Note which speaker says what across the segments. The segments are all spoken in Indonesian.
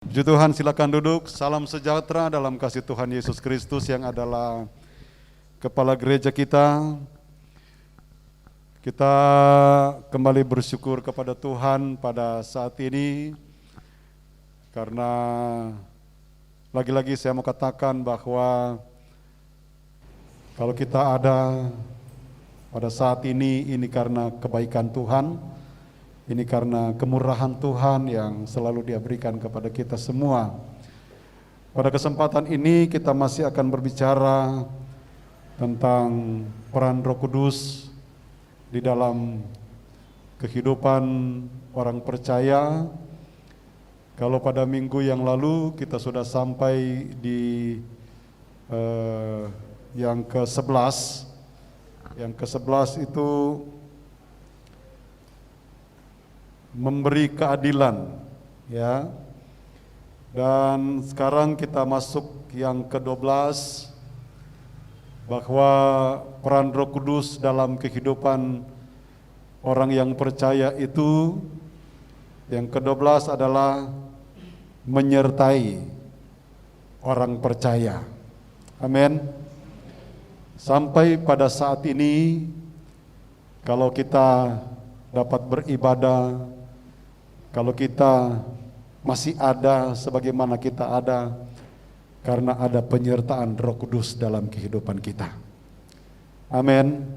Speaker 1: Puji Tuhan, silakan duduk. Salam sejahtera dalam kasih Tuhan Yesus Kristus yang adalah Kepala Gereja kita. Kita kembali bersyukur kepada Tuhan pada saat ini, karena lagi-lagi saya mau katakan bahwa kalau kita ada pada saat ini karena kebaikan Tuhan, ini karena kemurahan Tuhan yang selalu Dia berikan kepada kita semua. Pada kesempatan ini kita masih akan berbicara tentang peran Roh Kudus di dalam kehidupan orang percaya. Kalau pada minggu yang lalu kita sudah sampai di yang ke-11. Yang ke-11 itu memberi keadilan, ya. Dan sekarang kita masuk yang ke-12, bahwa peran Roh Kudus dalam kehidupan orang yang percaya itu, yang ke-12 adalah menyertai orang percaya. Amin. Sampai pada saat ini, kalau kita dapat beribadah, kalau kita masih ada sebagaimana kita ada, karena ada penyertaan Roh Kudus dalam kehidupan kita. Amin.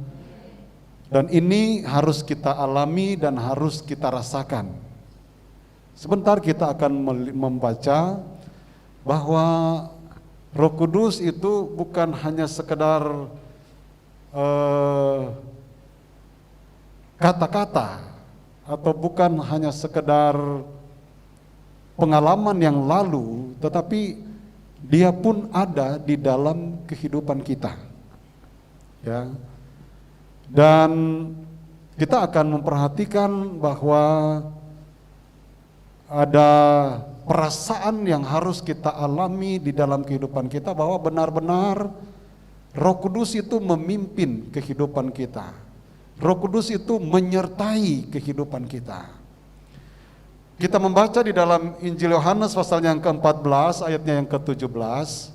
Speaker 1: Dan ini harus kita alami dan harus kita rasakan. Sebentar kita akan membaca bahwa Roh Kudus itu bukan hanya sekedar kata-kata, atau bukan hanya sekedar pengalaman yang lalu, tetapi Dia pun ada di dalam kehidupan kita, ya. Dan kita akan memperhatikan bahwa ada perasaan yang harus kita alami di dalam kehidupan kita, bahwa benar-benar Roh Kudus itu memimpin kehidupan kita. Roh Kudus itu menyertai kehidupan kita. Kita membaca di dalam Injil Yohanes pasal yang ke-14 ayatnya yang ke-17.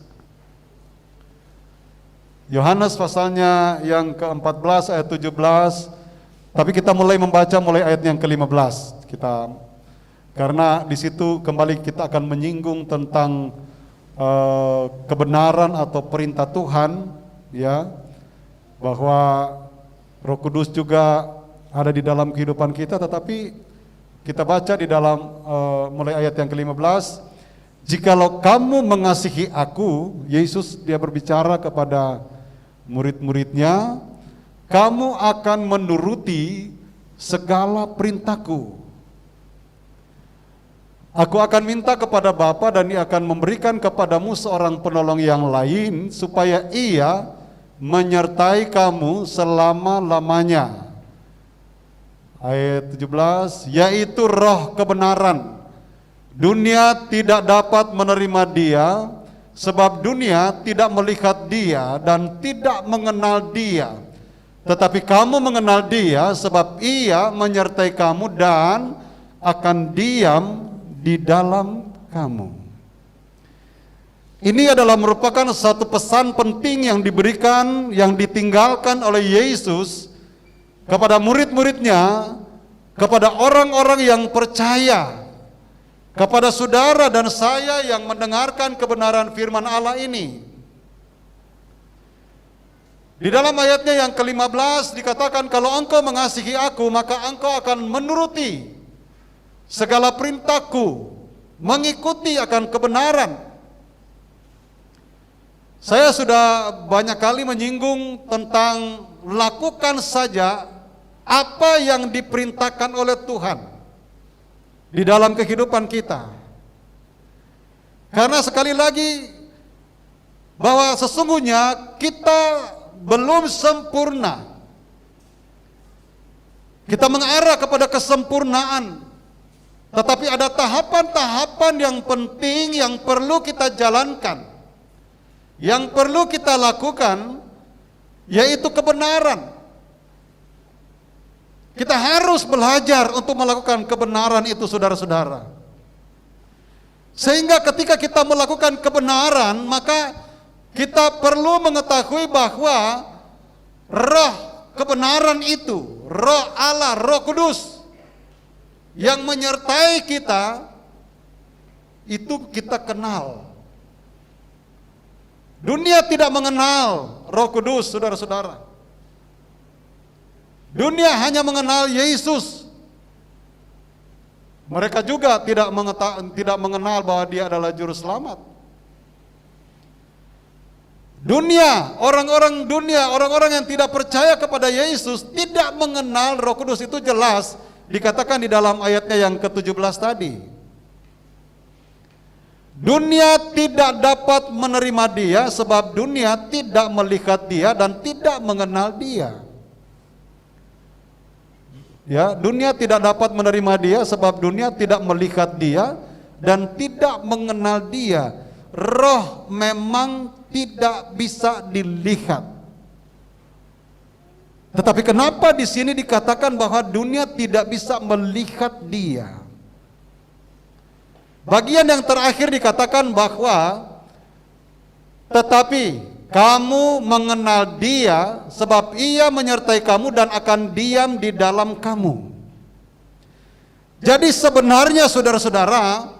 Speaker 1: Yohanes pasalnya yang ke-14 ayat 17. Tapi kita mulai membaca mulai ayat yang ke-15. Karena di situ kembali kita akan menyinggung tentang kebenaran atau perintah Tuhan, ya, bahwa Roh Kudus juga ada di dalam kehidupan kita. Tetapi kita baca di dalam mulai ayat yang ke-15, jikalau kamu mengasihi aku, Yesus Dia berbicara kepada murid-muridnya, kamu akan menuruti segala perintahku. Aku akan minta kepada Bapa dan Dia akan memberikan kepadamu seorang penolong yang lain, supaya Ia menyertai kamu selama-lamanya. Ayat 17, yaitu Roh kebenaran. Dunia tidak dapat menerima Dia, sebab dunia tidak melihat Dia dan tidak mengenal Dia. Tetapi kamu mengenal Dia, sebab Ia menyertai kamu dan akan diam di dalam kamu. Ini adalah merupakan satu pesan penting yang diberikan, yang ditinggalkan oleh Yesus kepada murid-muridnya, kepada orang-orang yang percaya, kepada saudara dan saya yang mendengarkan kebenaran firman Allah ini. Di dalam ayatnya yang ke-15 dikatakan, kalau engkau mengasihi aku, maka engkau akan menuruti segala perintahku, mengikuti akan kebenaran. Saya sudah banyak kali menyinggung tentang lakukan saja apa yang diperintahkan oleh Tuhan di dalam kehidupan kita. Karena sekali lagi, bahwa sesungguhnya kita belum sempurna. Kita mengarah kepada kesempurnaan, tetapi ada tahapan-tahapan yang penting yang perlu kita jalankan, yang perlu kita lakukan, yaitu kebenaran. Kita harus belajar untuk melakukan kebenaran itu, saudara-saudara. Sehingga ketika kita melakukan kebenaran, maka kita perlu mengetahui bahwa roh kebenaran itu, roh Allah, Roh Kudus yang menyertai kita, itu kita kenal. Dunia tidak mengenal Roh Kudus, saudara-saudara. Dunia hanya mengenal Yesus. Mereka juga tidak mengenal bahwa Dia adalah Juru Selamat. Orang-orang yang tidak percaya kepada Yesus tidak mengenal Roh Kudus, itu jelas dikatakan di dalam ayatnya yang ke-17 tadi. Dunia tidak dapat menerima Dia sebab dunia tidak melihat Dia dan tidak mengenal Dia. Ya, dunia tidak dapat menerima Dia sebab dunia tidak melihat Dia dan tidak mengenal Dia. Roh memang tidak bisa dilihat. Tetapi kenapa di sini dikatakan bahwa dunia tidak bisa melihat Dia? Bagian yang terakhir dikatakan bahwa tetapi kamu mengenal Dia sebab Ia menyertai kamu dan akan diam di dalam kamu. Jadi sebenarnya saudara-saudara,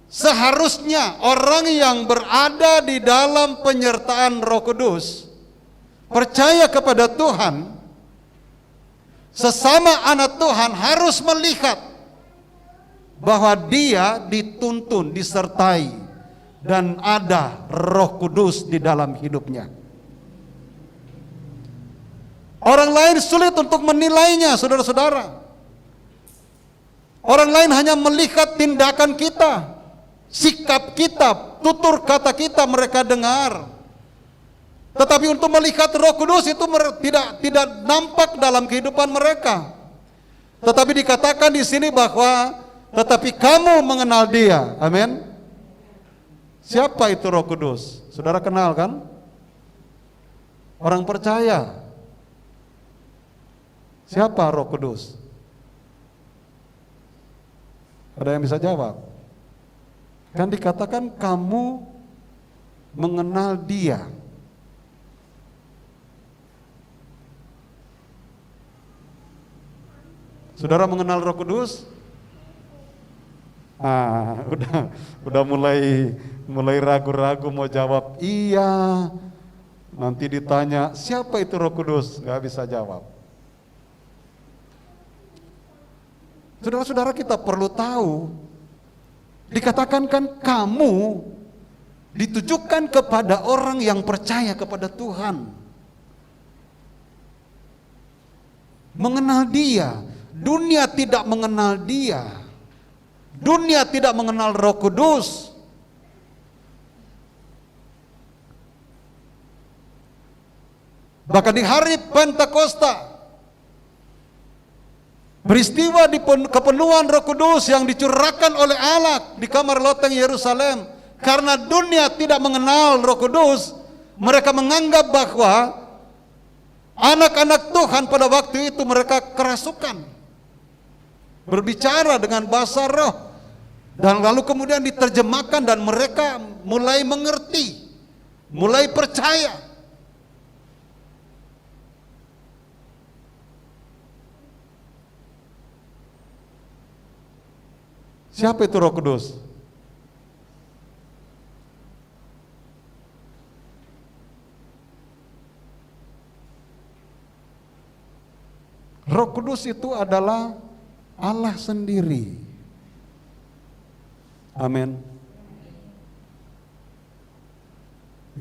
Speaker 1: seharusnya orang yang berada di dalam penyertaan Roh Kudus, percaya kepada Tuhan, sesama anak Tuhan harus melihat bahwa dia dituntun, disertai, dan ada Roh Kudus di dalam hidupnya. Orang lain sulit untuk menilainya, saudara-saudara. Orang lain hanya melihat tindakan kita, sikap kita, tutur kata kita mereka dengar. Tetapi untuk melihat Roh Kudus itu tidak nampak dalam kehidupan mereka. Tetapi dikatakan di sini bahwa tetapi kamu mengenal Dia. Amin. Siapa itu Roh Kudus? Saudara kenal kan? Orang percaya. Siapa Roh Kudus? Ada yang bisa jawab? Kan dikatakan kamu mengenal Dia. Saudara mengenal Roh Kudus? Udah mulai ragu-ragu mau jawab iya. Nanti ditanya siapa itu Roh Kudus, nggak bisa jawab. Saudara-saudara, kita perlu tahu, dikatakan kan kamu ditujukan kepada orang yang percaya kepada Tuhan, mengenal Dia. Dunia tidak mengenal Dia. Dunia tidak mengenal Roh Kudus. Bahkan di hari Pentakosta, peristiwa di kepenuhan Roh Kudus yang dicurahkan oleh Allah di kamar loteng Yerusalem, karena dunia tidak mengenal Roh Kudus, mereka menganggap bahwa anak-anak Tuhan pada waktu itu mereka kerasukan, berbicara dengan bahasa roh. Dan lalu kemudian diterjemahkan dan mereka mulai mengerti, mulai percaya. Siapa itu Roh Kudus? Roh Kudus itu adalah Allah sendiri. Amin.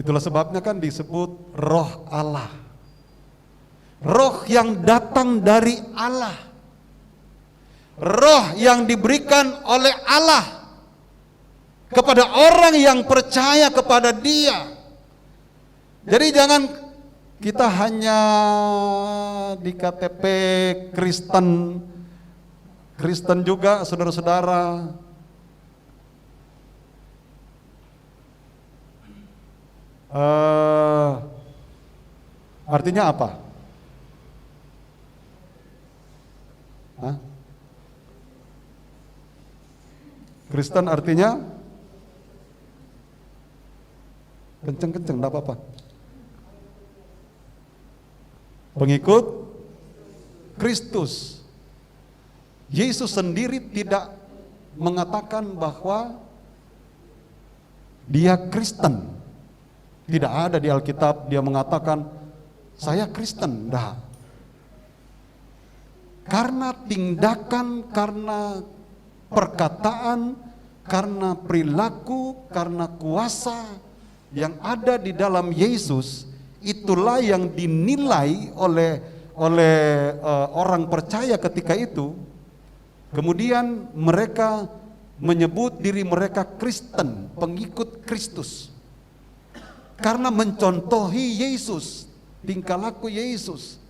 Speaker 1: Itulah sebabnya kan disebut Roh Allah. Roh yang datang dari Allah. Roh yang diberikan oleh Allah kepada orang yang percaya kepada Dia. Jadi jangan kita hanya di KTP Kristen juga, saudara-saudara. Artinya apa? Kristen artinya Kenceng-kenceng, enggak apa-apa. Pengikut Kristus. Yesus sendiri tidak mengatakan bahwa dia Kristen. Tidak ada di Alkitab dia mengatakan saya Kristen, enggak. Karena tindakan, karena perkataan, karena perilaku, karena kuasa yang ada di dalam Yesus, itulah yang dinilai oleh orang percaya ketika itu. Kemudian mereka menyebut diri mereka Kristen, pengikut Kristus. Karena mencontohi Yesus, tingkah laku Yesus,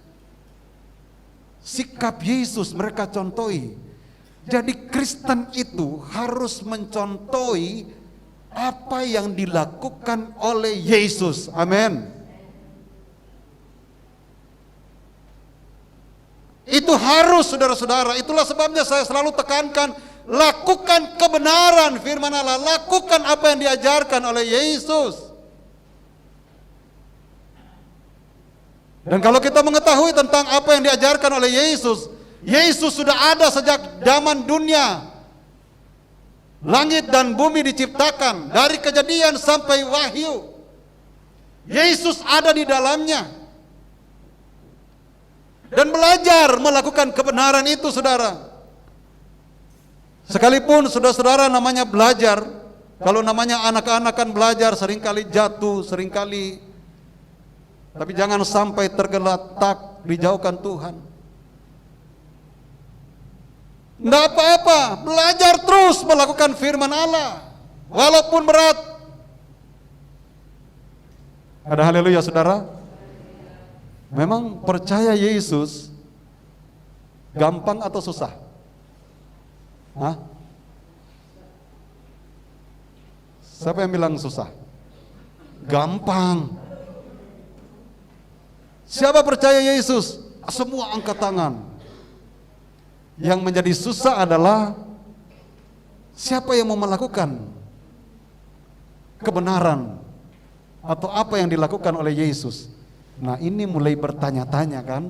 Speaker 1: sikap Yesus mereka contohi. Jadi Kristen itu harus mencontohi apa yang dilakukan oleh Yesus. Amin. Itu harus, saudara-saudara. Itulah sebabnya saya selalu tekankan, lakukan kebenaran firman Allah, lakukan apa yang diajarkan oleh Yesus. Dan kalau kita mengetahui tentang apa yang diajarkan oleh Yesus, Yesus sudah ada sejak zaman dunia. Langit dan bumi diciptakan, dari Kejadian sampai Wahyu. Yesus ada di dalamnya. Dan belajar melakukan kebenaran itu, saudara. Sekalipun saudara-saudara namanya belajar, kalau namanya anak-anak kan belajar, seringkali jatuh, seringkali. Tapi jangan sampai tergeletak, dijauhkan Tuhan. Tidak apa-apa, belajar terus melakukan firman Allah, walaupun berat. Ada haleluya, saudara. Memang percaya Yesus gampang atau susah? Hah? Siapa yang bilang susah? Gampang. Siapa percaya Yesus? Semua angkat tangan. Yang menjadi susah adalah siapa yang mau melakukan kebenaran atau apa yang dilakukan oleh Yesus. Nah, ini mulai bertanya-tanya kan?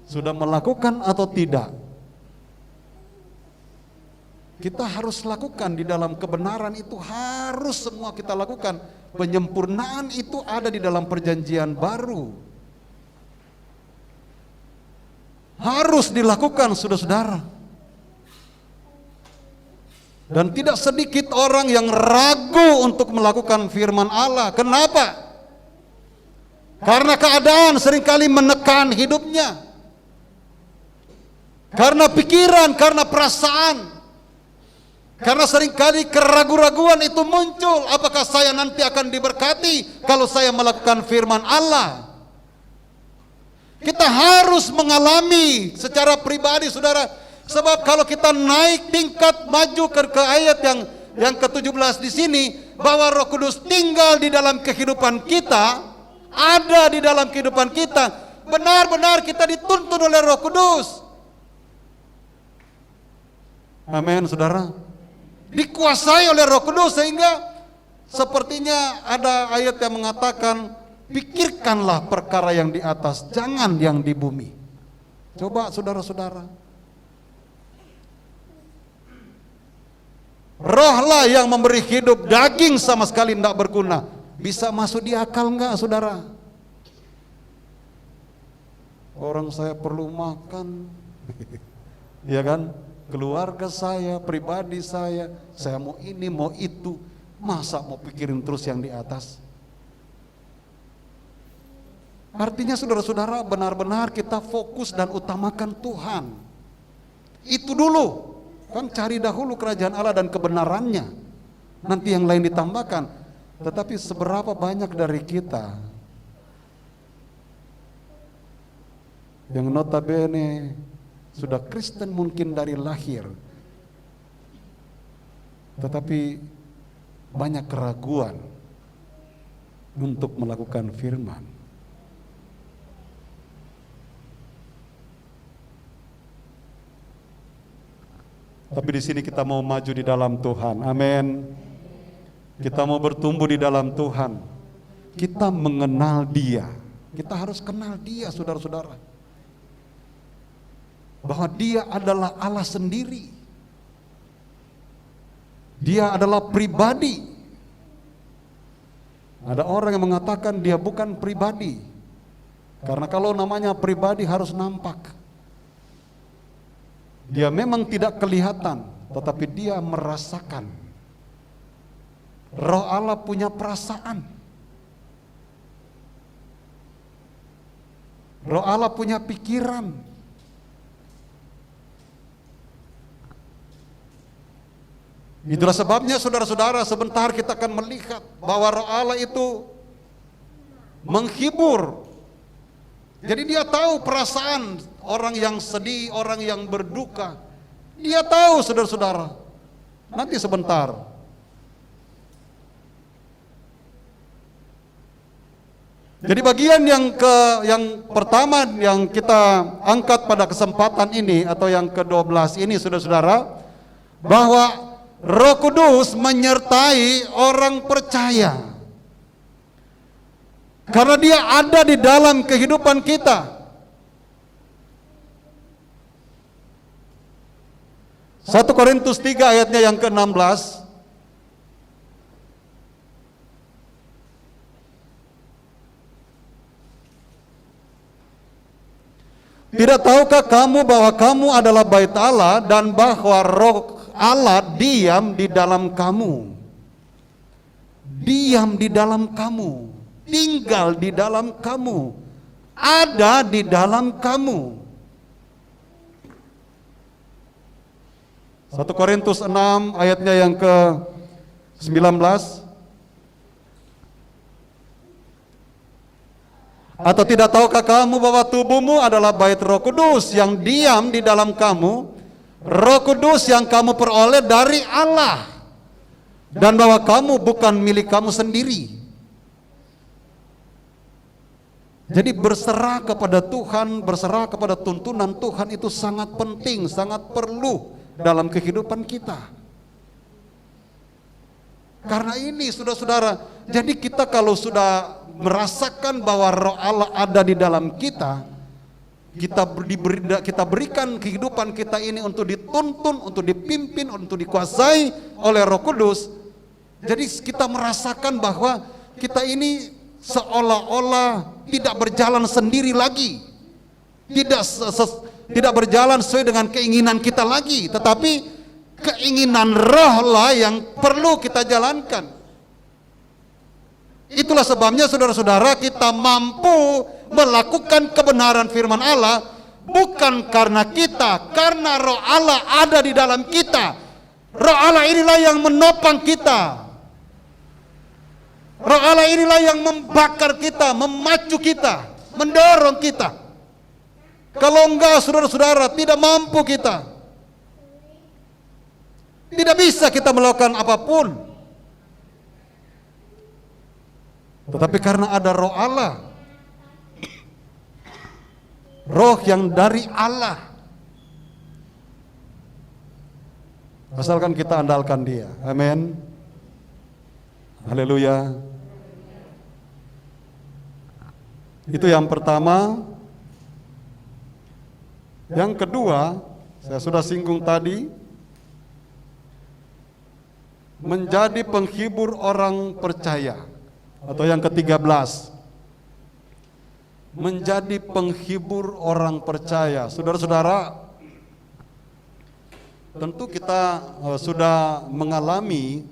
Speaker 1: Sudah melakukan atau tidak? Kita harus lakukan di dalam kebenaran itu, harus semua kita lakukan. Penyempurnaan itu ada di dalam perjanjian baru. Harus dilakukan, saudara-saudara. Dan tidak sedikit orang yang ragu untuk melakukan firman Allah. Kenapa? Karena keadaan seringkali menekan hidupnya. Karena pikiran, karena perasaan. Karena seringkali keraguan-raguan itu muncul. Apakah saya nanti akan diberkati kalau saya melakukan firman Allah? Kita harus mengalami secara pribadi, saudara. Sebab kalau kita naik tingkat maju ke ayat yang ke-17 di sini, bahwa Roh Kudus tinggal di dalam kehidupan kita, ada di dalam kehidupan kita, benar-benar kita dituntun oleh Roh Kudus. Amin, saudara. Dikuasai oleh Roh Kudus, sehingga sepertinya ada ayat yang mengatakan, pikirkanlah perkara yang di atas, jangan yang di bumi. Coba saudara-saudara, rohlah yang memberi hidup, daging sama sekali tidak berguna. Bisa masuk di akal enggak, saudara? Orang saya perlu makan, ya kan? Keluarga saya, pribadi saya mau ini, mau itu. Masa mau pikirin terus yang di atas? Artinya saudara-saudara, benar-benar kita fokus dan utamakan Tuhan. Itu dulu. Kan cari dahulu kerajaan Allah dan kebenarannya. Nanti yang lain ditambahkan. Tetapi seberapa banyak dari kita yang notabene sudah Kristen mungkin dari lahir, tetapi banyak keraguan untuk melakukan firman. Tapi di sini kita mau maju di dalam Tuhan. Amin. kita mau bertumbuh di dalam Tuhan, kita mengenal Dia. Kita harus kenal Dia, saudara-saudara. Bahwa Dia adalah Allah sendiri. Dia adalah pribadi. Ada orang yang mengatakan dia bukan pribadi. Karena kalau namanya pribadi harus nampak. Dia memang tidak kelihatan, tetapi dia merasakan. Roh Allah punya perasaan. Roh Allah punya pikiran. Itulah sebabnya saudara-saudara, sebentar kita akan melihat bahwa Roh Allah itu menghibur. Jadi dia tahu perasaan orang yang sedih, orang yang berduka. Dia tahu, saudara-saudara. Nanti sebentar. Jadi bagian yang pertama yang kita angkat pada kesempatan ini atau yang ke-12 ini, saudara-saudara, bahwa Roh Kudus menyertai orang percaya. Karena dia ada di dalam kehidupan kita. 1 Korintus 3 ayatnya yang ke-16. Tidak tahukah kamu bahwa kamu adalah bait Allah dan bahwa Roh Allah diam di dalam kamu? Diam di dalam kamu, tinggal di dalam kamu, ada di dalam kamu. 1 Korintus 6 ayatnya yang ke-19. Atau tidak tahukah kamu bahwa tubuhmu adalah bait Roh Kudus yang diam di dalam kamu, Roh Kudus yang kamu peroleh dari Allah, dan bahwa kamu bukan milik kamu sendiri. Jadi berserah kepada Tuhan, berserah kepada tuntunan Tuhan itu sangat penting, sangat perlu dalam kehidupan kita. Karena ini, saudara-saudara, jadi kita kalau sudah merasakan bahwa Roh Allah ada di dalam kita, kita berikan kehidupan kita ini untuk dituntun, untuk dipimpin, untuk dikuasai oleh Roh Kudus. Jadi kita merasakan bahwa kita ini seolah-olah tidak berjalan sendiri lagi, tidak berjalan sesuai dengan keinginan kita lagi, tetapi keinginan Roh lah yang perlu kita jalankan. Itulah sebabnya saudara-saudara, kita mampu melakukan kebenaran firman Allah bukan karena kita, karena Roh Allah ada di dalam kita. Roh Allah inilah yang menopang kita. Roh Allah inilah yang membakar kita, memacu kita, mendorong kita. Kalau enggak, saudara-saudara, tidak mampu kita. Tidak bisa kita melakukan apapun. Tetapi karena ada Roh Allah, Roh yang dari Allah, asalkan kita andalkan Dia. Amin. Haleluya. Itu yang pertama. Yang kedua, saya sudah singgung tadi, menjadi penghibur orang percaya. Atau yang ke-13, menjadi penghibur orang percaya. Saudara-saudara, tentu kita sudah mengalami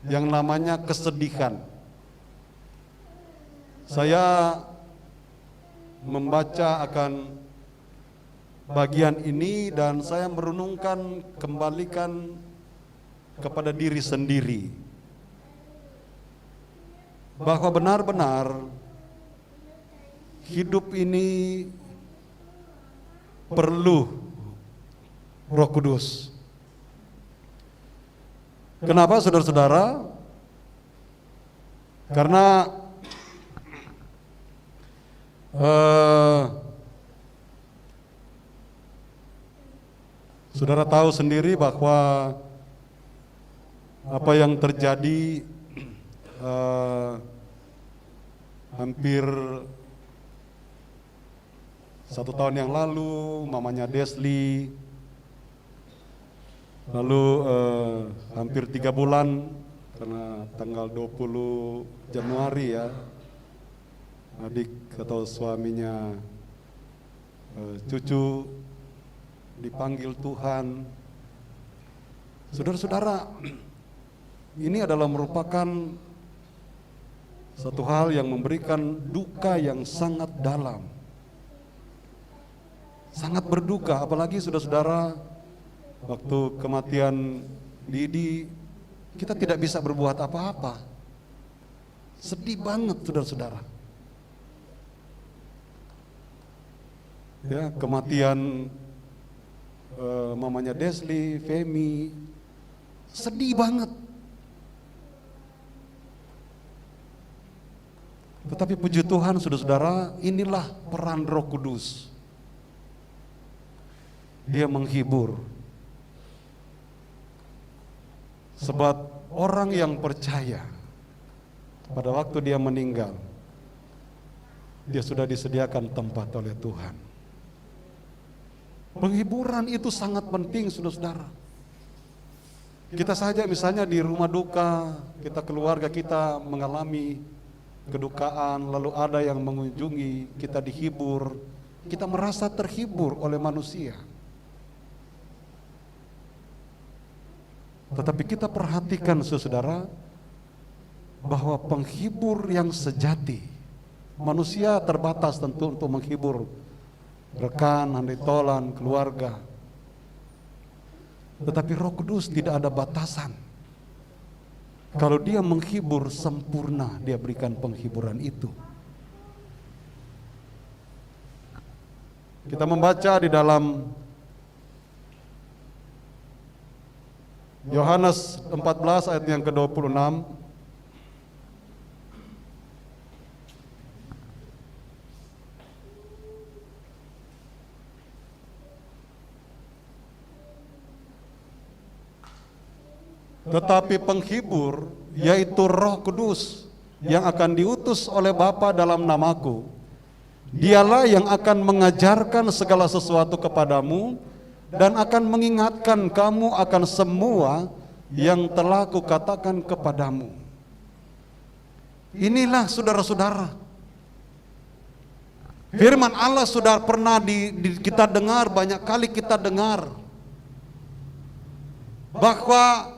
Speaker 1: yang namanya kesedihan. Saya membaca akan bagian ini dan saya merenungkan, kembalikan kepada diri sendiri, bahwa benar-benar hidup ini perlu Roh Kudus. Kenapa, saudara-saudara? Karena saudara tahu sendiri bahwa apa yang terjadi hampir 1 tahun yang lalu, mamanya Desli, lalu hampir 3 bulan karena tanggal 20 Januari ya, adik atau suaminya cucu dipanggil Tuhan. Saudara-saudara, ini adalah merupakan satu hal yang memberikan duka yang sangat dalam, sangat berduka. Apalagi saudara-saudara, waktu kematian Didi, kita tidak bisa berbuat apa-apa. Sedih banget saudara-saudara. Ya, kematian mamanya Desli, Femi, sedih banget. Tetapi puji Tuhan saudara-saudara, inilah peran Roh Kudus. Dia menghibur. Sebab orang yang percaya pada waktu dia meninggal, dia sudah disediakan tempat oleh Tuhan. Penghiburan itu sangat penting saudara-saudara. Kita saja misalnya di rumah duka, kita keluarga kita mengalami kedukaan, lalu ada yang mengunjungi, kita dihibur, kita merasa terhibur oleh manusia. Tetapi kita perhatikan saudara, bahwa penghibur yang sejati, manusia terbatas tentu untuk menghibur rekan, handai tolan, keluarga. Tetapi Roh Kudus tidak ada batasan. Kalau dia menghibur sempurna, dia berikan penghiburan itu. Kita membaca di dalam Yohanes 14 ayat yang ke-26. Tetapi penghibur, yaitu Roh Kudus yang akan diutus oleh Bapa dalam namaku, dialah yang akan mengajarkan segala sesuatu kepadamu dan akan mengingatkan kamu akan semua yang telah kukatakan kepadamu. Inilah saudara-saudara, firman Allah sudah pernah kita dengar, banyak kali kita dengar, bahwa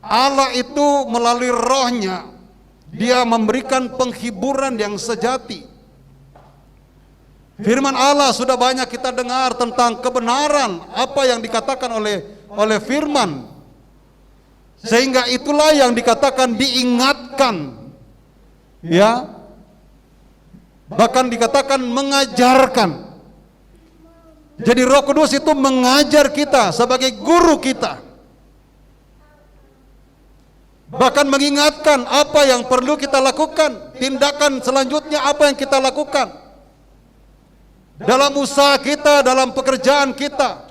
Speaker 1: Allah itu melalui rohnya, dia memberikan penghiburan yang sejati. Firman Allah sudah banyak kita dengar tentang kebenaran apa yang dikatakan oleh firman. Sehingga itulah yang dikatakan diingatkan. Ya. Bahkan dikatakan mengajarkan. Jadi Roh Kudus itu mengajar kita sebagai guru kita. Bahkan mengingatkan apa yang perlu kita lakukan, tindakan selanjutnya apa yang kita lakukan dalam usaha kita, dalam pekerjaan kita,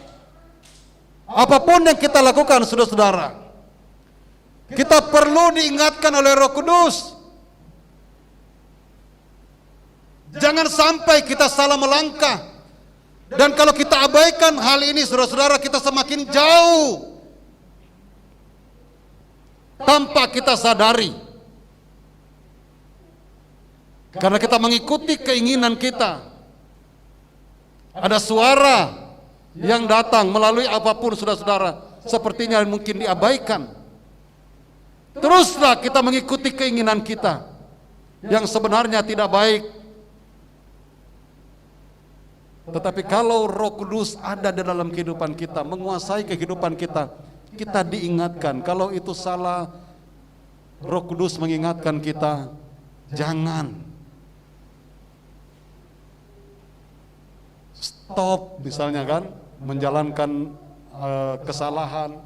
Speaker 1: apapun yang kita lakukan saudara-saudara, kita perlu diingatkan oleh Roh Kudus. Jangan sampai kita salah melangkah, dan kalau kita abaikan hal ini saudara-saudara, kita semakin jauh tanpa kita sadari, karena kita mengikuti keinginan kita. Ada suara yang datang melalui apapun saudara-saudara, sepertinya mungkin diabaikan. Teruslah kita mengikuti keinginan kita yang sebenarnya tidak baik. Tetapi kalau Roh Kudus ada di dalam kehidupan kita, menguasai kehidupan kita, kita diingatkan. Kalau itu salah, Roh Kudus mengingatkan kita, jangan, stop misalnya kan, menjalankan kesalahan,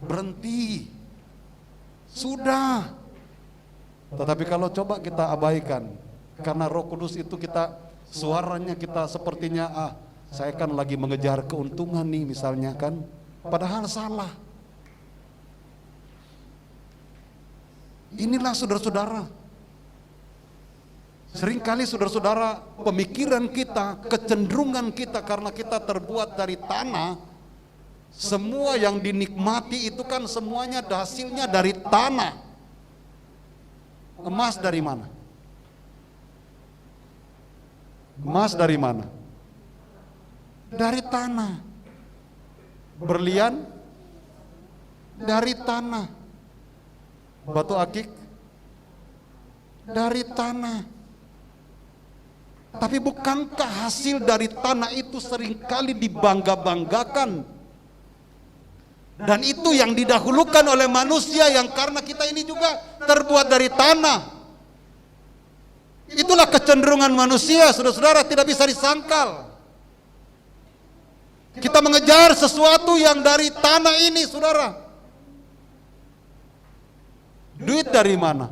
Speaker 1: berhenti, sudah. Tetapi kalau coba kita abaikan, karena Roh Kudus itu kita, suaranya kita sepertinya, saya kan lagi mengejar keuntungan nih misalnya kan, padahal salah. Inilah saudara-saudara. Seringkali saudara-saudara, pemikiran kita, kecenderungan kita karena kita terbuat dari tanah, semua yang dinikmati itu kan semuanya hasilnya dari tanah. Emas dari mana? Emas dari mana? Dari tanah. Berlian dari tanah. Batu akik dari tanah. Tapi bukankah hasil dari tanah itu seringkali dibangga-banggakan? Dan itu yang didahulukan oleh manusia, yang karena kita ini juga terbuat dari tanah. Itulah kecenderungan manusia, saudara-saudara, tidak bisa disangkal. Kita mengejar sesuatu yang dari tanah ini, saudara. Duit dari mana?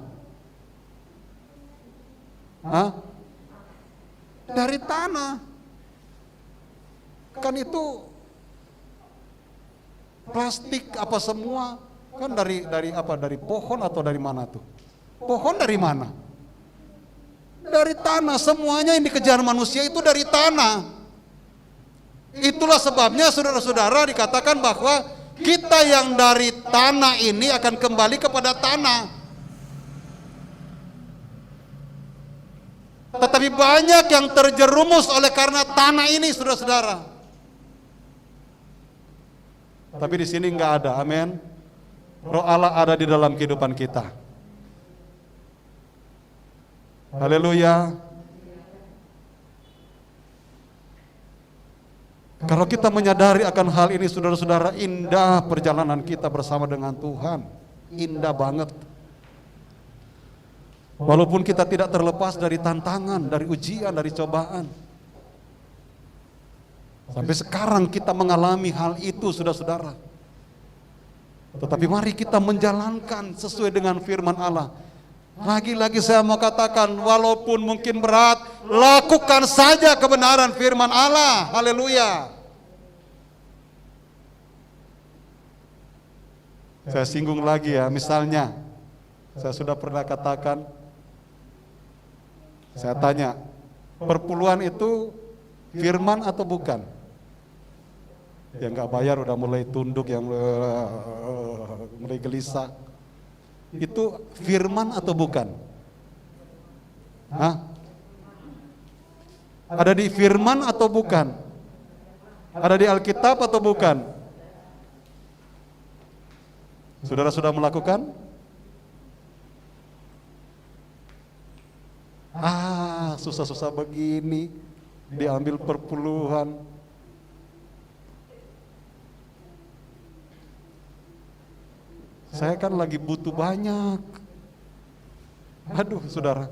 Speaker 1: Hah? Dari tanah. Kan itu plastik apa semua kan dari apa? Dari pohon atau dari mana tuh? Pohon dari mana? Dari tanah. Semuanya yang dikejar manusia itu dari tanah. Itulah sebabnya saudara-saudara dikatakan bahwa kita yang dari tanah ini akan kembali kepada tanah. Tetapi banyak yang terjerumus oleh karena tanah ini, saudara-saudara. Tapi di sini enggak ada, amin. Roh Allah ada di dalam kehidupan kita. Haleluya. Kalau kita menyadari akan hal ini, saudara-saudara, indah perjalanan kita bersama dengan Tuhan. Indah banget. Walaupun kita tidak terlepas dari tantangan, dari ujian, dari cobaan. Sampai sekarang kita mengalami hal itu, saudara-saudara. Tetapi mari kita menjalankan sesuai dengan firman Allah. Lagi-lagi saya mau katakan, walaupun mungkin berat, lakukan saja kebenaran firman Allah. Haleluya. Saya singgung lagi ya, misalnya saya sudah pernah katakan, saya tanya, perpuluhan itu firman atau bukan? Yang nggak bayar udah mulai tunduk, yang mulai gelisah. Itu firman atau bukan? Hah? Ada di firman atau bukan? Ada di Alkitab atau bukan? Saudara sudah melakukan? Susah-susah begini, diambil perpuluhan. Saya kan lagi butuh banyak. Aduh, saudara.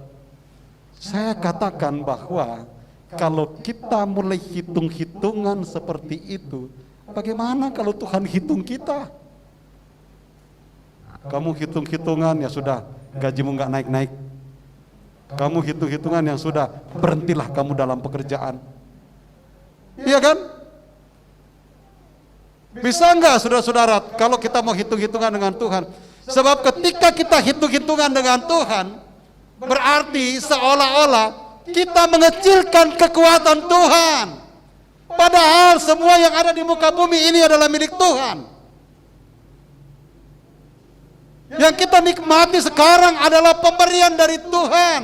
Speaker 1: Saya katakan bahwa kalau kita mulai hitung-hitungan seperti itu, bagaimana kalau Tuhan hitung kita? Kamu hitung-hitungan, ya sudah, gajimu nggak naik-naik. Kamu hitung-hitungan, yang sudah, berhentilah kamu dalam pekerjaan. Iya kan? Bisa enggak saudara-saudara kalau kita mau hitung-hitungan dengan Tuhan? Sebab ketika kita hitung-hitungan dengan Tuhan, berarti seolah-olah kita mengecilkan kekuatan Tuhan. Padahal semua yang ada di muka bumi ini adalah milik Tuhan. Yang kita nikmati sekarang adalah pemberian dari Tuhan.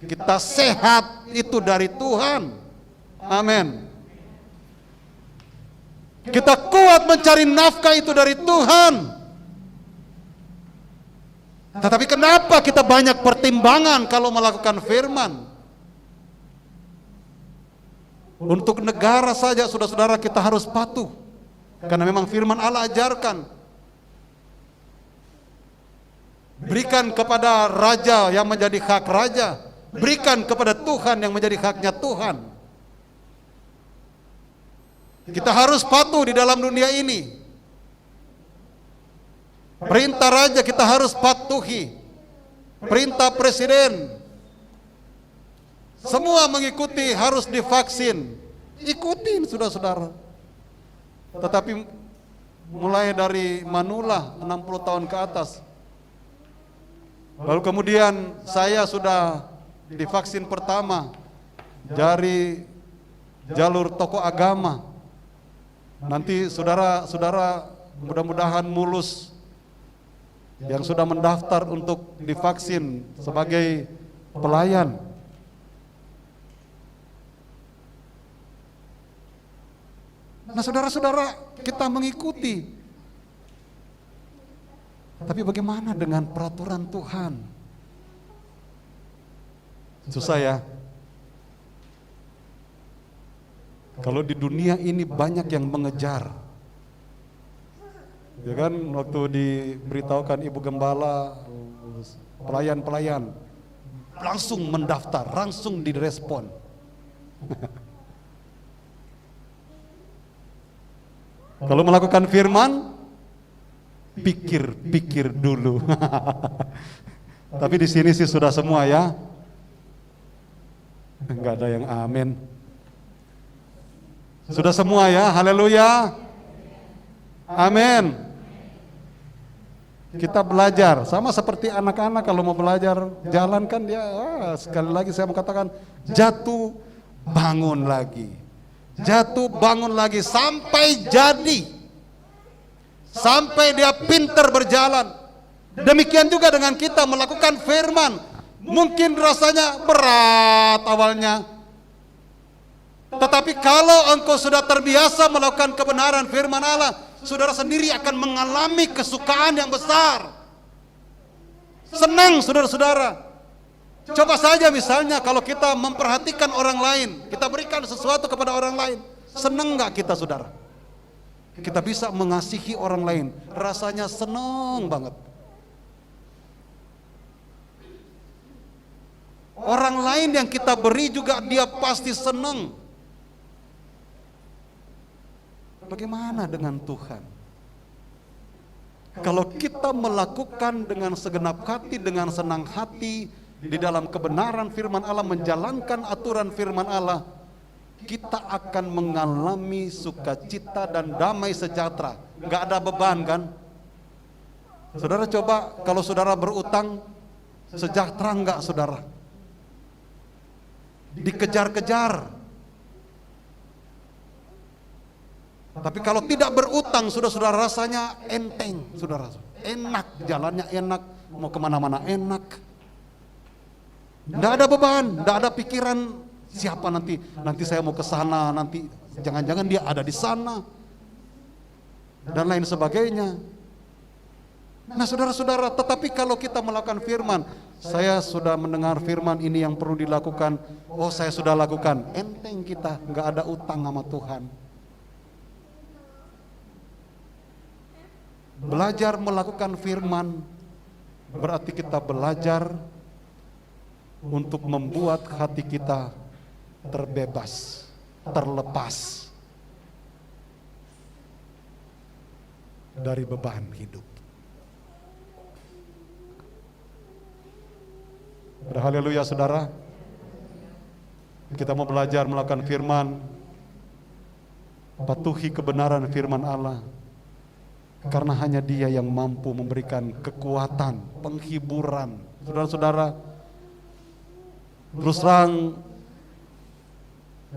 Speaker 1: Kita sehat itu dari Tuhan. Amin. Kita kuat mencari nafkah itu dari Tuhan. Tetapi kenapa kita banyak pertimbangan kalau melakukan firman? Untuk negara saja, saudara-saudara, kita harus patuh. Karena memang firman Allah ajarkan. Berikan kepada raja yang menjadi hak raja. Berikan kepada Tuhan yang menjadi haknya Tuhan. Kita harus patuh di dalam dunia ini. Perintah raja kita harus patuhi. Perintah presiden. Semua mengikuti, harus divaksin. Ikutin, saudara-saudara. Tetapi mulai dari manula 60 tahun ke atas, Lalu kemudian saya sudah divaksin pertama dari jalur tokoh agama. Nanti saudara-saudara mudah-mudahan mulus yang sudah mendaftar untuk divaksin sebagai pelayan. Nah saudara-saudara, kita mengikuti. Tapi bagaimana dengan peraturan Tuhan? Susah ya. Kalau di dunia ini banyak yang mengejar. Ya kan, waktu diberitahukan Ibu Gembala, pelayan-pelayan langsung mendaftar, langsung direspon. Kalau melakukan firman, pikir-pikir dulu. Tapi di sini sih sudah semua ya. Enggak ada yang amin. Sudah semua ya, haleluya. Amin. Kita belajar, sama seperti anak-anak kalau mau belajar jalan kan dia, sekali lagi saya mau katakan, jatuh bangun lagi. Jatuh bangun lagi sampai jadi. Sampai dia pintar berjalan. Demikian juga dengan kita melakukan firman. Mungkin rasanya berat awalnya. Tetapi kalau engkau sudah terbiasa melakukan kebenaran firman Allah, saudara sendiri akan mengalami kesukaan yang besar. Senang saudara-saudara. Coba saja misalnya kalau kita memperhatikan orang lain, kita berikan sesuatu kepada orang lain, senang nggak kita saudara? Kita bisa mengasihi orang lain, rasanya senang banget. Orang lain yang kita beri juga dia pasti senang. Bagaimana dengan Tuhan? Kalau kita melakukan dengan segenap hati, dengan senang hati, di dalam kebenaran firman Allah, menjalankan aturan firman Allah, kita akan mengalami sukacita dan damai sejahtera. Gak ada beban kan? Saudara coba kalau saudara berutang, sejahtera enggak saudara? Dikejar-kejar. Tapi kalau tidak berutang, saudara rasanya enteng, saudara. Enak, jalannya enak, mau kemana-mana enak. Tidak ada beban, tidak ada pikiran siapa nanti saya mau ke sana, nanti jangan-jangan dia ada di sana, dan lain sebagainya. Nah saudara-saudara, tetapi kalau kita melakukan firman, saya sudah mendengar firman ini yang perlu dilakukan, oh saya sudah lakukan, enteng kita, nggak ada utang sama Tuhan. Belajar melakukan firman berarti kita belajar untuk membuat hati kita terbebas, terlepas dari beban hidup. Haleluya saudara. Kita mau belajar melakukan firman, patuhi kebenaran firman Allah. Karena hanya Dia yang mampu memberikan kekuatan, penghiburan. Saudara-saudara, terus terang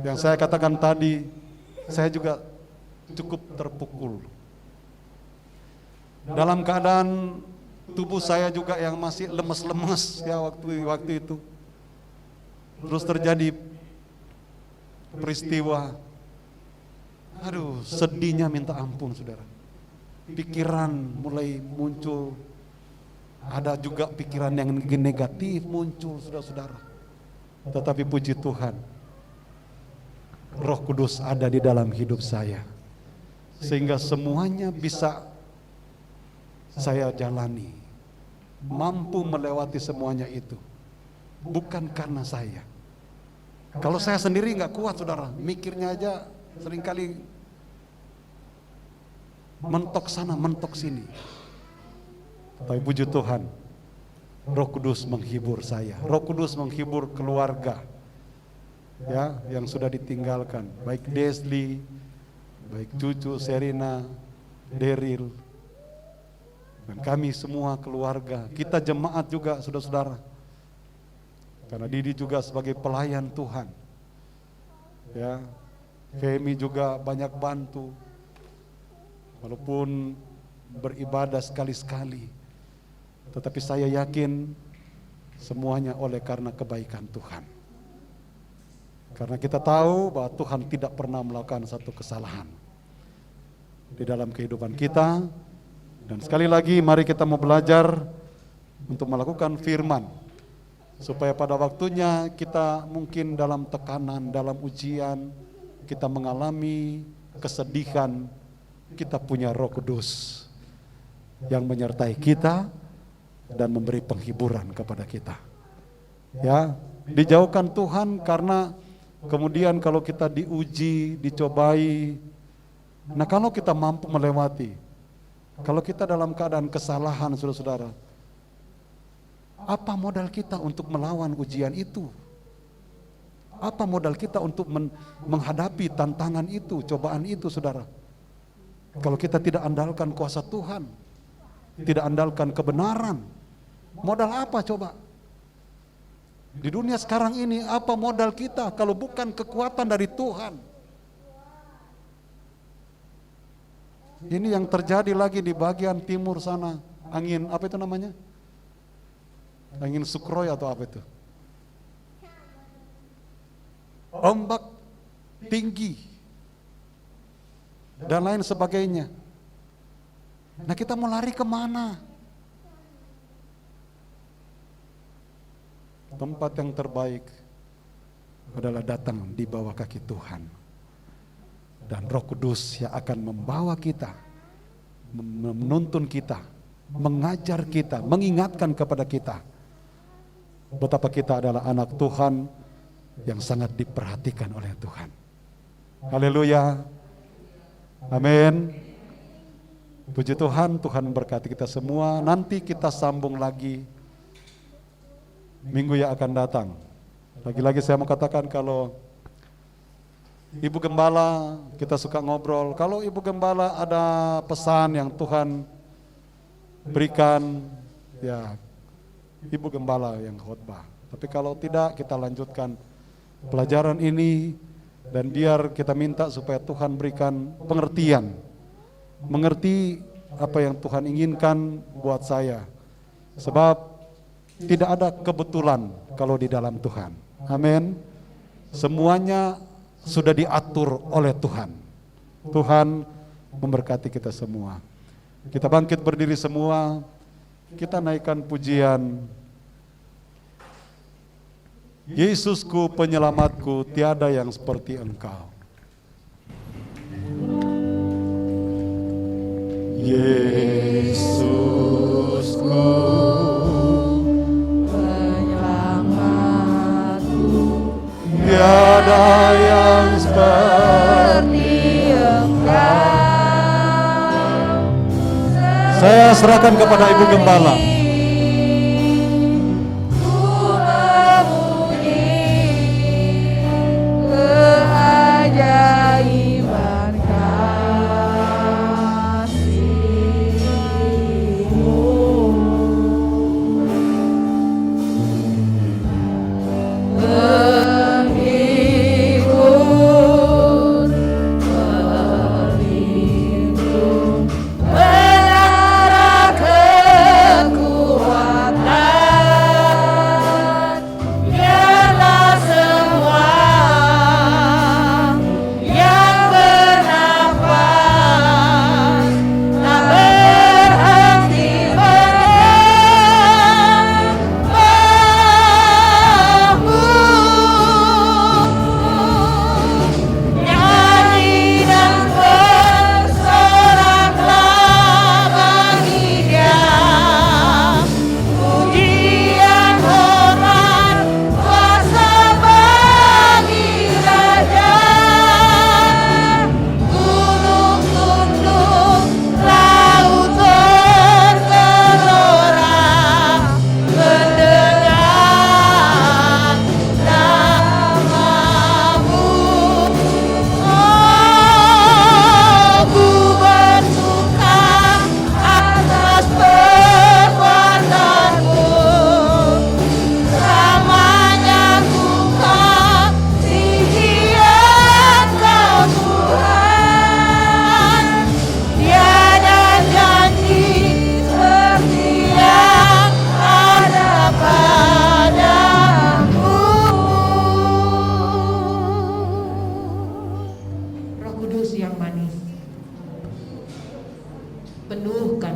Speaker 1: yang saya katakan tadi, saya juga cukup terpukul. Dalam keadaan tubuh saya juga yang masih lemes-lemes ya waktu itu. Terus terjadi peristiwa, aduh sedihnya minta ampun saudara. Pikiran mulai muncul, ada juga pikiran yang negatif muncul saudara-saudara. Tetapi puji Tuhan, Roh Kudus ada di dalam hidup saya, sehingga semuanya bisa saya jalani, mampu melewati semuanya itu, bukan karena saya. Kalau saya sendiri nggak kuat saudara, mikirnya aja seringkali mentok sana, mentok sini. Tapi puji Tuhan, Roh Kudus menghibur saya, Roh Kudus menghibur keluarga, ya, yang sudah ditinggalkan, baik Desli, baik cucu Serina, Deril, Dan kami semua keluarga, kita jemaat juga saudara-saudara. Karena Didi juga sebagai pelayan Tuhan. Ya, Femi juga banyak bantu. Walaupun beribadah sekali-sekali, tetapi saya yakin semuanya oleh karena kebaikan Tuhan. Karena kita tahu bahwa Tuhan tidak pernah melakukan satu kesalahan di dalam kehidupan kita. Dan sekali lagi mari kita mau belajar untuk melakukan firman, supaya pada waktunya kita mungkin dalam tekanan, dalam ujian, kita mengalami kesedihan, kita punya Roh Kudus yang menyertai kita dan memberi penghiburan kepada kita. Ya, dijauhkan Tuhan karena kemudian kalau kita diuji, dicobai, nah kalau kita mampu melewati, kalau kita dalam keadaan kesalahan saudara-saudara, apa modal kita untuk melawan ujian itu? Apa modal kita untuk menghadapi tantangan itu, cobaan itu saudara? Kalau kita tidak andalkan kuasa Tuhan, tidak andalkan kebenaran, modal apa coba? Di dunia sekarang ini apa modal kita kalau bukan kekuatan dari Tuhan? Ini yang terjadi lagi di bagian timur sana, angin apa itu namanya? Angin Sukhoi atau apa itu? Ombak tinggi dan lain sebagainya. Nah kita mau lari kemana? Tempat yang terbaik adalah datang di bawah kaki Tuhan. Dan Roh Kudus yang akan membawa kita, menuntun kita, mengajar kita, mengingatkan kepada kita betapa kita adalah anak Tuhan yang sangat diperhatikan oleh Tuhan. Haleluya. Amin. Puji Tuhan, Tuhan memberkati kita semua. Nanti kita sambung lagi minggu yang akan datang. Lagi-lagi saya mau katakan, kalau Ibu Gembala, kita suka ngobrol, kalau Ibu Gembala ada pesan yang Tuhan berikan, ya Ibu Gembala yang khotbah. Tapi kalau tidak, kita lanjutkan pelajaran ini, dan biar kita minta supaya Tuhan berikan pengertian, mengerti apa yang Tuhan inginkan buat saya. Sebab tidak ada kebetulan kalau di dalam Tuhan. Amin. Semuanya sudah diatur oleh Tuhan. Tuhan memberkati kita semua. Kita bangkit berdiri semua. Kita naikkan pujian. Yesusku penyelamatku, tiada yang seperti Engkau. Yesusku tiada yang seperti Engkau. Saya serahkan kepada Ibu Gembala.
Speaker 2: Keajaiban kasih-Mu. Menara kekuatan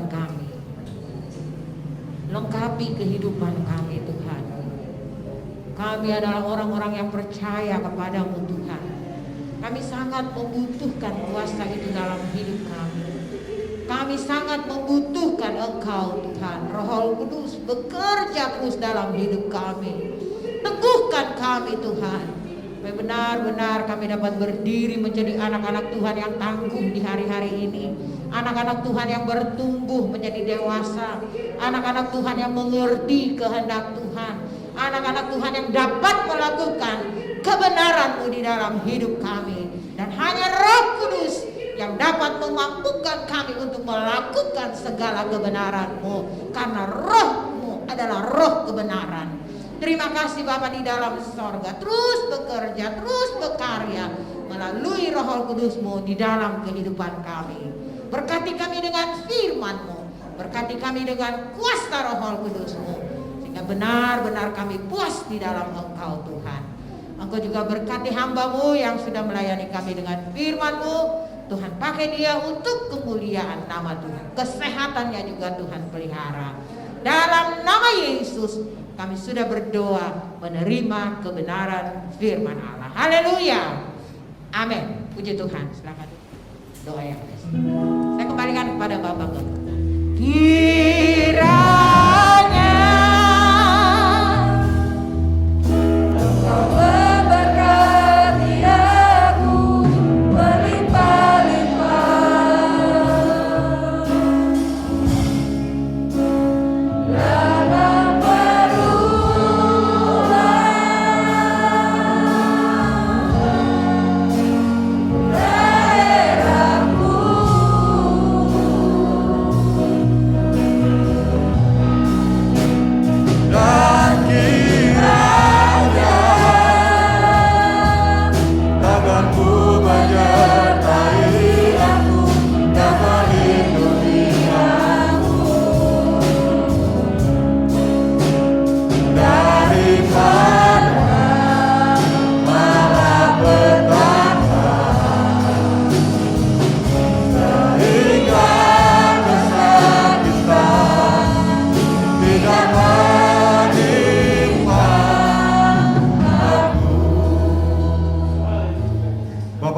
Speaker 3: kehidupan kami. Lengkapi kehidupan kami Tuhan. Kami adalah orang-orang yang percaya kepadamu Tuhan. Kami sangat membutuhkan kuasa itu dalam hidup kami. Kami sangat membutuhkan Engkau Tuhan. Roh Kudus bekerja terus dalam hidup kami. Teguhkan kami Tuhan, supaya benar-benar kami dapat berdiri menjadi anak-anak Tuhan yang tangguh di hari-hari ini. Anak-anak Tuhan yang bertumbuh menjadi dewasa. Anak-anak Tuhan yang mengerti kehendak Tuhan. Anak-anak Tuhan yang dapat melakukan kebenaran-Mu di dalam hidup kami. Dan hanya Roh Kudus yang dapat memampukan kami untuk melakukan segala kebenaran-Mu. Karena Roh-Mu adalah Roh kebenaran. Terima kasih Bapa di dalam sorga. Terus bekerja, terus berkarya melalui Roh Kudus-Mu di dalam kehidupan kami. Berkati kami dengan firman-Mu. Berkati kami dengan kuasa Roh Kudus-Mu. Sehingga benar-benar kami puas di dalam Engkau Tuhan. Engkau juga berkati hamba-Mu yang sudah melayani kami dengan firman-Mu. Tuhan pakai dia untuk kemuliaan nama Tuhan. Kesehatannya juga Tuhan pelihara. Dalam nama Yesus kami sudah berdoa menerima kebenaran firman Allah. Haleluya. Amin. Puji Tuhan. Silakan doa yang best. Saya kembalikan kepada Bapak Gembala. Kiranya Engkau memberkati aku berlimpah-limpah dalam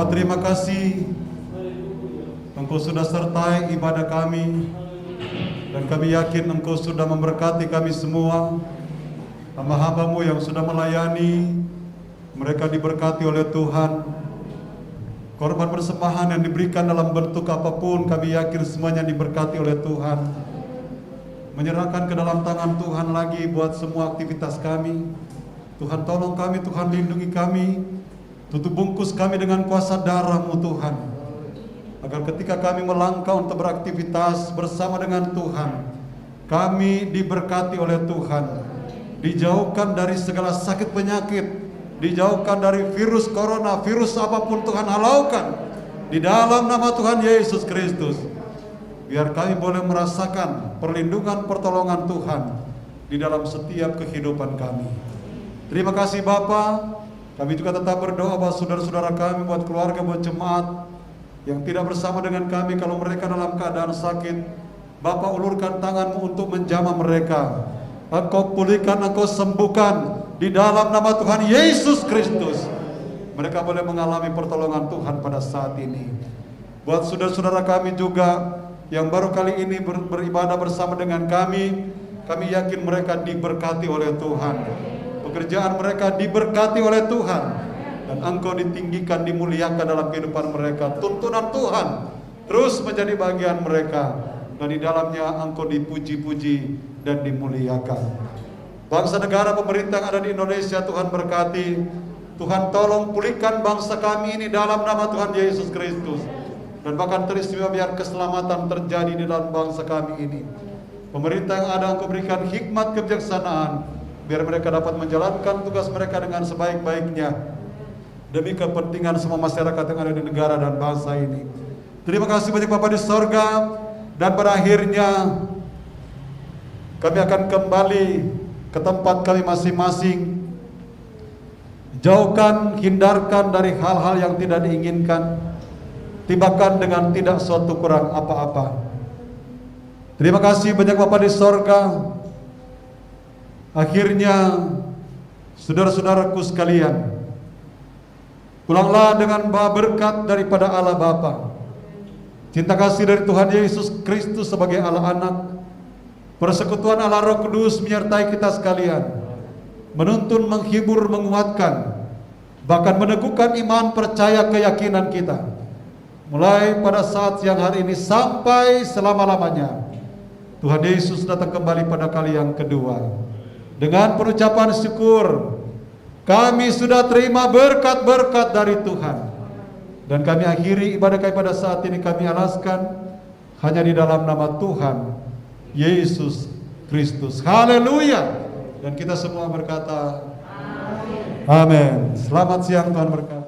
Speaker 1: terima kasih Engkau sudah sertai ibadah kami, dan kami yakin Engkau sudah memberkati kami semua. Hamba-hamba-Mu yang sudah melayani, mereka diberkati oleh Tuhan. Korban persembahan yang diberikan dalam bentuk apapun, kami yakin semuanya diberkati oleh Tuhan. Menyerahkan ke dalam tangan Tuhan lagi buat semua aktivitas kami. Tuhan tolong kami, Tuhan lindungi kami. Tutup bungkus kami dengan kuasa darah-Mu Tuhan, agar ketika kami melangkah untuk beraktivitas bersama dengan Tuhan, kami diberkati oleh Tuhan, dijauhkan dari segala sakit penyakit, dijauhkan dari virus corona, virus apapun Tuhan halaukan di dalam nama Tuhan Yesus Kristus. Biar kami boleh merasakan perlindungan pertolongan Tuhan di dalam setiap kehidupan kami. Terima kasih Bapa. Kami juga tetap berdoa buat saudara-saudara kami, buat keluarga, buat jemaat yang tidak bersama dengan kami kalau mereka dalam keadaan sakit. Bapa, ulurkan tangan-Mu untuk menjamah mereka. Engkau pulihkan, Engkau sembuhkan di dalam nama Tuhan Yesus Kristus. Mereka boleh mengalami pertolongan Tuhan pada saat ini. Buat saudara-saudara kami juga yang baru kali ini beribadah bersama dengan kami yakin mereka diberkati oleh Tuhan. Pekerjaan mereka diberkati oleh Tuhan, dan Engkau ditinggikan, dimuliakan dalam kehidupan mereka. Tuntunan Tuhan terus menjadi bagian mereka, dan di dalamnya Engkau dipuji-puji dan dimuliakan. Bangsa negara pemerintah yang ada di Indonesia Tuhan berkati. Tuhan tolong pulihkan bangsa kami ini dalam nama Tuhan Yesus Kristus, dan bahkan teristimewa biar keselamatan terjadi di dalam bangsa kami ini. Pemerintah yang ada Engkau berikan hikmat kebijaksanaan, biar mereka dapat menjalankan tugas mereka dengan sebaik-baiknya demi kepentingan semua masyarakat yang ada di negara dan bangsa ini. Terima kasih banyak Bapa di sorga. Dan pada akhirnya kami akan kembali ke tempat kami masing-masing. Jauhkan, hindarkan dari hal-hal yang tidak diinginkan. Tibakan dengan tidak suatu kurang apa-apa. Terima kasih banyak Bapa di sorga. Akhirnya saudara-saudaraku sekalian, pulanglah dengan berkat daripada Allah Bapa, cinta kasih dari Tuhan Yesus Kristus sebagai Allah Anak, persekutuan Allah Roh Kudus menyertai kita sekalian, menuntun, menghibur, menguatkan, bahkan meneguhkan iman, percaya, keyakinan kita, mulai pada saat siang hari ini sampai selama-lamanya. Tuhan Yesus datang kembali pada kali yang kedua. Dengan penucapan syukur, kami sudah terima berkat-berkat dari Tuhan, dan kami akhiri ibadah kami pada saat ini. Kami alaskan hanya di dalam nama Tuhan Yesus Kristus. Haleluya. Dan kita semua berkata amin. Selamat siang, Tuhan berkati.